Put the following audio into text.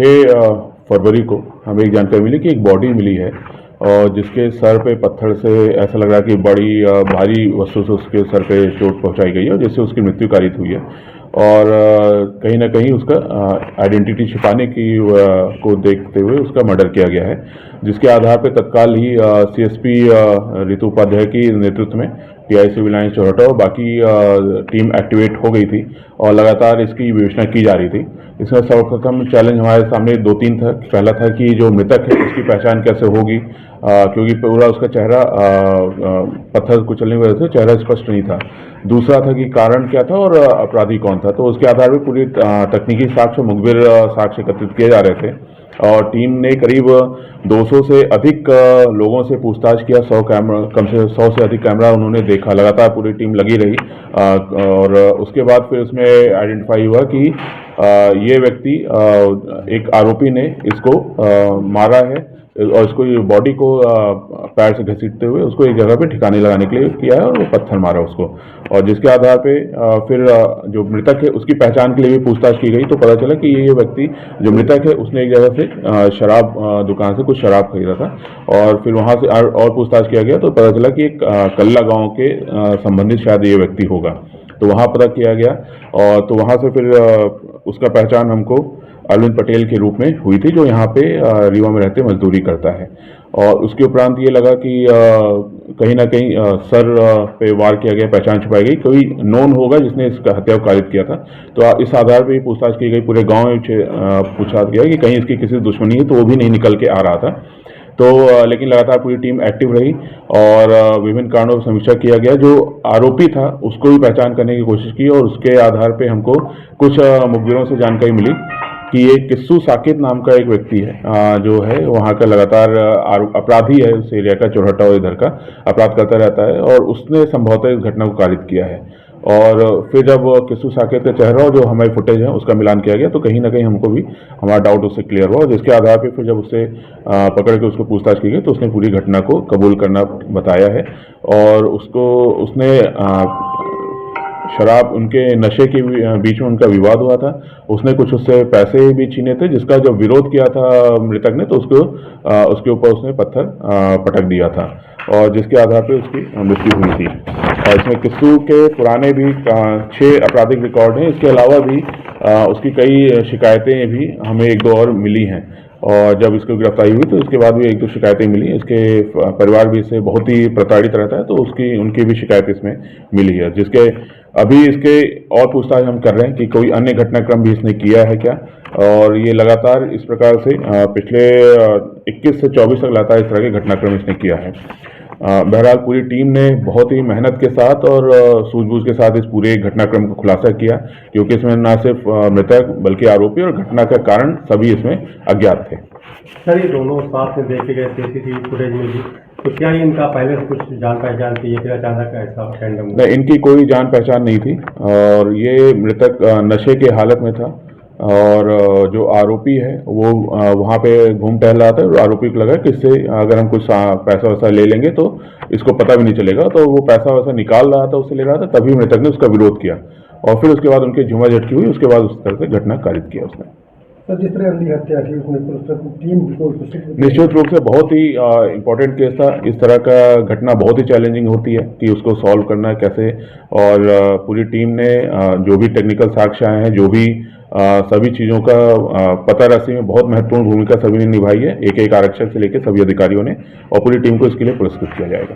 फरवरी को हमें एक जानकारी मिली कि एक बॉडी मिली है और जिसके सर पे पत्थर से ऐसा लग रहा है कि बड़ी भारी वस्तु से उसके सर पे चोट पहुंचाई गई है और जिससे उसकी मृत्यु कारित हुई है। और कहीं ना कहीं उसका आइडेंटिटी छिपाने की को देखते हुए उसका मर्डर किया गया है, जिसके आधार पर तत्काल ही सीएसपी ऋतु उपाध्याय की नेतृत्व में टीआई सिविल लाइंस चौराहा और बाकी टीम एक्टिवेट हो गई थी और लगातार इसकी विवेचना की जा रही थी। इसमें सर्वप्रथम चैलेंज हमारे सामने दो तीन था। पहला था कि जो मृतक है उसकी पहचान कैसे होगी, क्योंकि पूरा उसका चेहरा पत्थर कुचलने की वजह से चेहरा स्पष्ट नहीं था। दूसरा था कि कारण क्या था और अपराधी कौन था। तो उसके आधार पर पूरी तकनीकी साक्ष्य मुखबिर साक्ष्य एकत्रित किए जा रहे थे और टीम ने करीब 200 से अधिक लोगों से पूछताछ किया। 100 कैमरा, कम से 100 से अधिक कैमरा उन्होंने देखा। लगातार पूरी टीम लगी रही और उसके बाद फिर उसमें आइडेंटिफाई हुआ कि ये व्यक्ति एक आरोपी ने इसको मारा है और इसको बॉडी को पैर से घसीटते हुए उसको एक जगह पे ठिकाने लगाने के लिए किया है और वो पत्थर मारा उसको। और जिसके आधार पे फिर जो मृतक है उसकी पहचान के लिए भी पूछताछ की गई तो पता चला कि ये व्यक्ति जो मृतक है उसने एक जगह से शराब दुकान से कुछ शराब खरीदा था और फिर वहां से और पूछताछ किया गया तो पता चला कि एक कल्ला गांव के संबंधित शायद ये व्यक्ति होगा। तो वहां पता किया गया और तो वहां से फिर उसका पहचान हमको अरविंद पटेल के रूप में हुई थी, जो यहाँ पे रीवा में रहते मजदूरी करता है। और उसके उपरांत ये लगा कि कहीं ना कहीं सर पे वार किया गया, पहचान छुपाई गई, कोई नोन होगा जिसने इसका हत्या को कारित किया था। तो इस आधार पर पूछताछ की गई, पूरे गांव में पूछा गया कि कहीं इसकी किसी दुश्मनी है, तो वो भी नहीं निकल के आ रहा था। तो लेकिन लगातार पूरी टीम एक्टिव रही और विभिन्न कारणों पर समीक्षा किया गया। जो आरोपी था उसको भी पहचान करने की कोशिश की और उसके आधार पे हमको कुछ मुखबिरों से जानकारी मिली कि ये किस्सू साकिब नाम का एक व्यक्ति है जो है वहाँ का लगातार अपराधी है, उस एरिया का, चौराहा और इधर का अपराध करता रहता है और उसने संभवतः इस घटना को कारित किया है। और फिर जब किस्सू साकिब का चेहरा और जो हमारी फुटेज है उसका मिलान किया गया तो कहीं ना कहीं हमको भी हमारा डाउट उससे क्लियर हुआ, जिसके आधार पर फिर जब उससे पकड़ के उसको पूछताछ की गई तो उसने पूरी घटना को कबूल करना बताया है। और उसने शराब, उनके नशे के बीच में उनका विवाद हुआ था, उसने कुछ उससे पैसे भी छीने थे, जिसका जब विरोध किया था मृतक ने तो उसके ऊपर उसने पत्थर पटक दिया था और जिसके आधार पर उसकी मृत्यु हुई थी। और इसमें किस्सू के पुराने भी 6 आपराधिक रिकॉर्ड हैं। इसके अलावा भी उसकी कई शिकायतें भी हमें 1-2 और मिली हैं और जब इसकी गिरफ्तारी हुई तो इसके बाद भी 1-2 शिकायतें मिली। इसके परिवार भी इससे बहुत ही प्रताड़ित रहता है तो उनकी भी शिकायत इसमें मिली है, जिसके अभी इसके और पूछताछ हम कर रहे हैं कि कोई अन्य घटनाक्रम भी इसने किया है क्या। और ये लगातार इस प्रकार से पिछले 21 से 24 तक लगातार इस तरह के घटनाक्रम इसने किया है। बहरहाल पूरी टीम ने बहुत ही मेहनत के साथ और सूझबूझ के साथ इस पूरे घटनाक्रम को खुलासा किया, क्योंकि इसमें न सिर्फ मृतक बल्कि आरोपी और घटना का कारण सभी इसमें अज्ञात थे। सर, ये दोनों साथ में देखे गए सीसीटीवी फुटेज में भी, तो क्या इनका पहले से कुछ जान पहचान थी या फिर अचानक ऐसा रैंडम? नहीं, इनकी कोई जान पहचान नहीं थी और ये मृतक नशे के हालत में था और जो आरोपी है वो वहाँ पे घूम टहल रहा था और आरोपी को लगा कि इससे अगर हम कुछ पैसा वैसा ले लेंगे तो इसको पता भी नहीं चलेगा, तो वो पैसा वैसा निकाल रहा था, उससे ले रहा था, तभी मृतक ने उसका विरोध किया और फिर उसके बाद उनकी झुमा झटकी हुई। उसके बाद उस तरह से घटना कारित किया उसने। सर, जिस तरह अंधी हत्या थी उसमें टीम निश्चित रूप से बहुत ही इम्पोर्टेंट केस था। इस तरह का घटना बहुत ही चैलेंजिंग होती है कि उसको सॉल्व करना कैसे, और पूरी टीम ने जो भी टेक्निकल साक्ष्य आए हैं, जो भी सभी चीज़ों का पता रस्सी में बहुत महत्वपूर्ण भूमिका सभी ने निभाई है, एक एक आरक्षक से लेकर सभी अधिकारियों ने, और पूरी टीम को इसके लिए पुरस्कृत किया जाएगा।